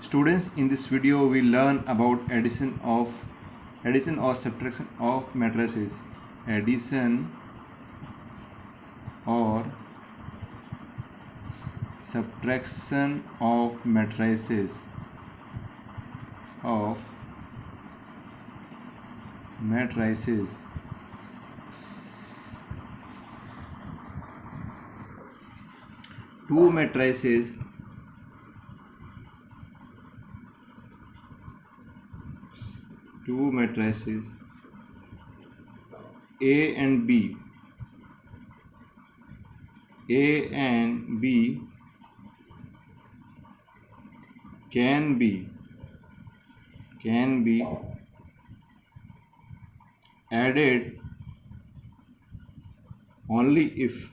Students, in this video we learn about addition or subtraction of matrices. Addition or subtraction of matrices Two matrices A and B can be added only if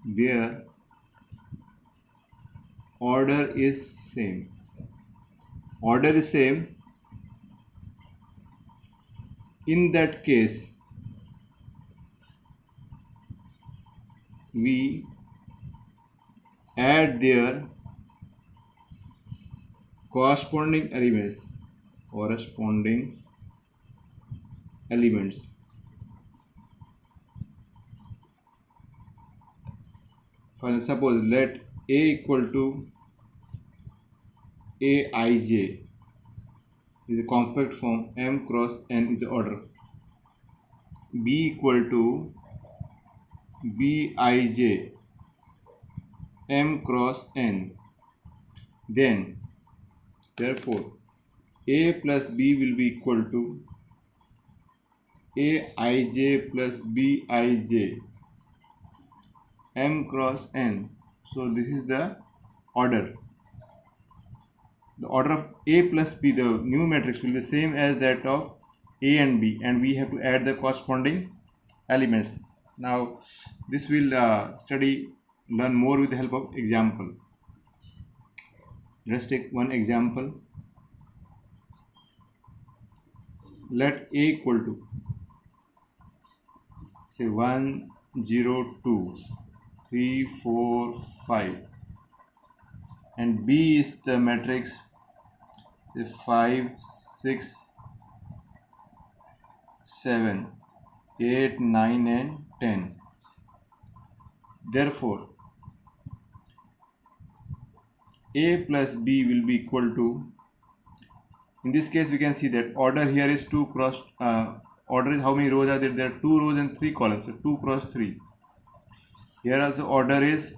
their order is same. In that case, we add their corresponding elements. For example, suppose let A equal to Aij is a compact form. M cross N is the order. B equal to Bij M cross N. Then therefore A plus B will be equal to Aij plus Bij M cross N. So this is the order. The order of A plus B, the new matrix, will be same as that of A and B, and we have to add the corresponding elements. Now this will learn more with the help of example. Let's take one example. Let A equal to say 1 0 2 3 4 5 and B is the matrix say 5 6 7 8 9 and 10. Therefore A plus B will be equal to, in this case we can see that order here is 2 cross order is how many rows are there? There are 2 rows and 3 columns, so 2 cross 3. Here also order is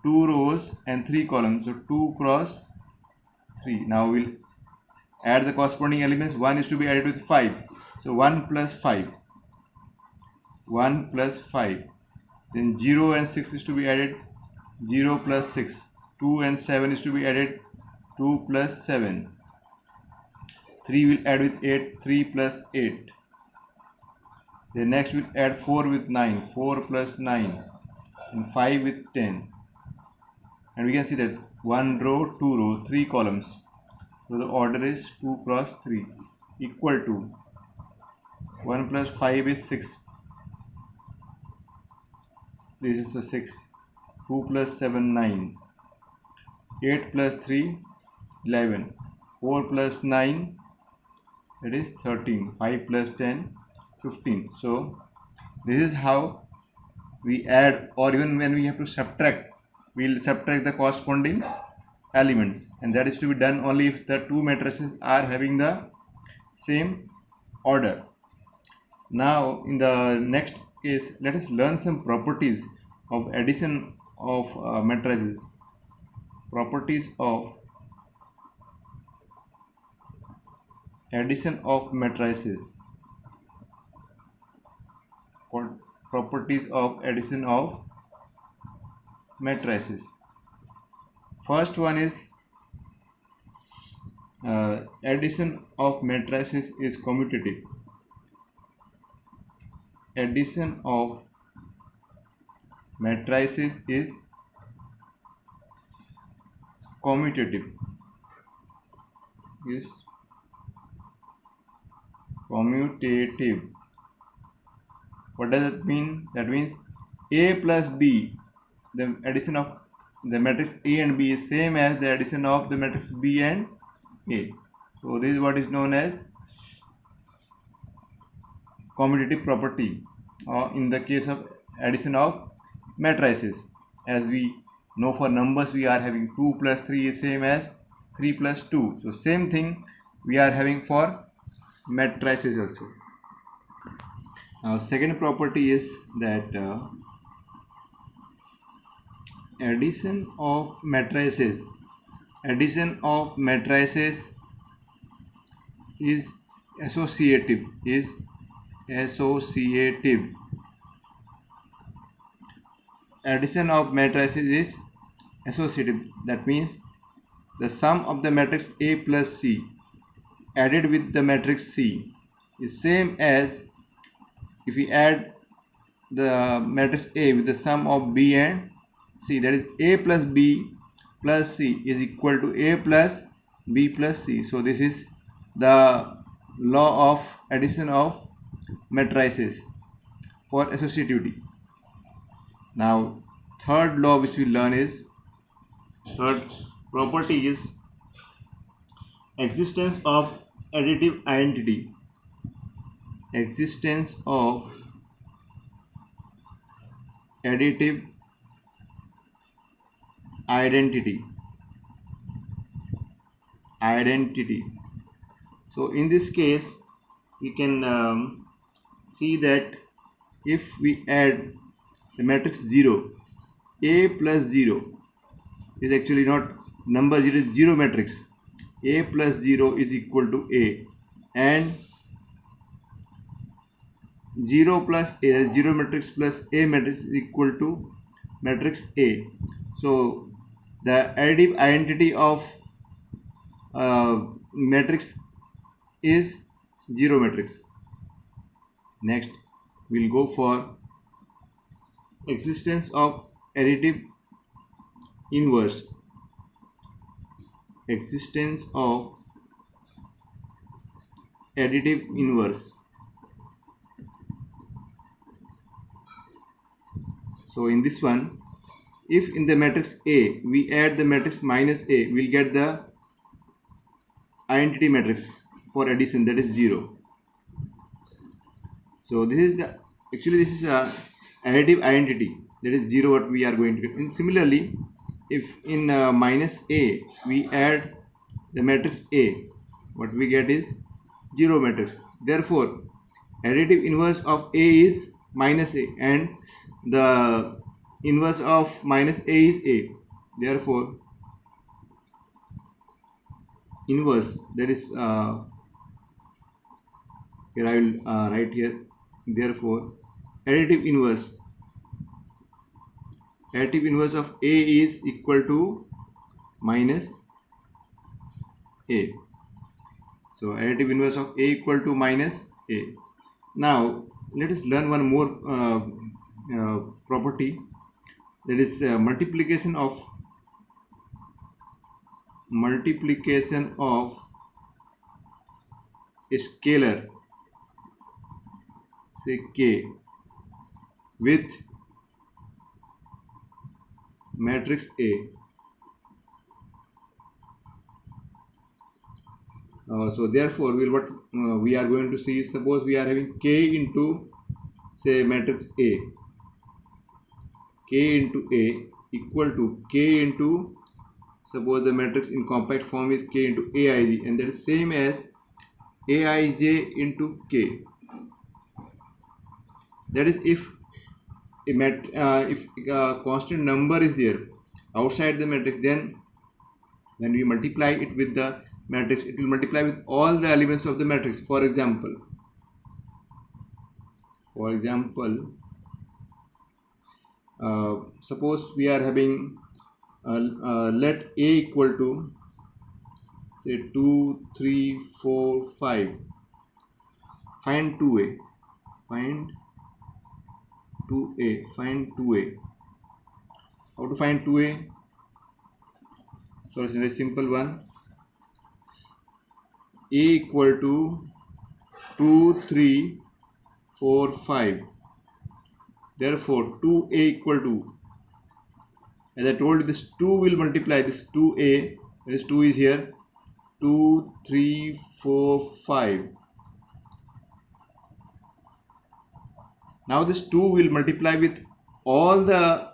2 rows and 3 columns, so 2 cross 3. Now we'll add the corresponding elements. 1 is to be added with 5, so 1 plus 5. Then 0 and 6 is to be added, 0 plus 6. 2 and 7 is to be added, 2 plus 7. 3 will add with 8, 3 plus 8. Then next we'll add 4 with 9, 4 plus 9, and 5 with 10. And we can see that 1 row, 2 rows, 3 columns. So the order is 2 cross 3 equal to 1 plus 5 is 6. This is a 6. 2 plus 7 9. 8 plus 3 11. 4 plus 9 that is 13. 5 plus 10 15. So this is how we add, or even when we have to subtract, we'll subtract the corresponding elements, and that is to be done only if the two matrices are having the same order. Now in the next case, let us learn some properties of addition of matrices. Properties of addition of matrices. Properties of addition of matrices. First one is addition of matrices is commutative. Addition of matrices is commutative. What does that mean? That means A plus B, the addition of the matrix A and B is same as the addition of the matrix B and A. So this is what is known as commutative property in the case of addition of matrices. As we know, for numbers we are having 2 plus 3 is same as 3 plus 2. So same thing we are having for matrices also. Now second property is that addition of matrices is associative addition of matrices is associative. That means the sum of the matrix A plus C added with the matrix C is same as if we add the matrix A with the sum of B and C, that is A plus B plus C is equal to A plus B plus C. So this is the law of addition of matrices for associativity. Now third law which we learn is, third property is existence of additive identity. Existence of additive identity. So in this case we can see that if we add the matrix 0, A plus 0 is actually not number 0, is 0 matrix. A plus 0 is equal to A, and 0 plus A, 0 matrix plus A matrix is equal to matrix A. So the additive identity of matrix is 0 matrix. Next we'll go for existence of additive inverse. Existence of additive inverse. So in this one, if in the matrix A we add the matrix minus A, we'll get the identity matrix for addition, that is 0. So this is the a additive identity, that is 0 what we are going to get. And similarly, if in minus A we add the matrix A, what we get is 0 matrix. Therefore additive inverse of A is minus A, and the inverse of minus A is A. Therefore inverse, that is here I will write here. Therefore additive inverse of A is equal to minus A. So additive inverse of A equal to minus A. Now let us learn one more property, that is multiplication of a scalar, say K, with matrix A. So therefore what we are going to see is, suppose we are having K into, say, matrix A. K into A equal to K into, suppose the matrix in compact form is K into Aij, and that is same as Aij into K. That is if a constant number is there outside the matrix, then when we multiply it with the matrix, it will multiply with all the elements of the matrix. For example, suppose we are having let A equal to, say, 2, 3, 4, 5. Find 2A. Find 2A. How to find 2A? So it's a very simple one. A equal to 2, 3, 4, 5. Therefore 2a equal to, as I told you, this 2 will multiply this 2a, this 2 is here, 2, 3, 4, 5. Now this 2 will multiply with all the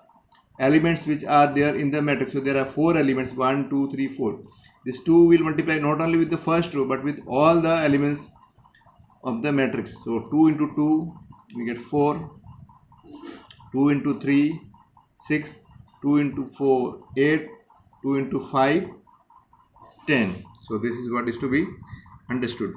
elements which are there in the matrix. So there are 4 elements, 1, 2, 3, 4. This 2 will multiply not only with the first row but with all the elements of the matrix. So 2 into 2 we get 4, 2 into 3 6, 2 into 4 8, 2 into 5 10. So this is what is to be understood.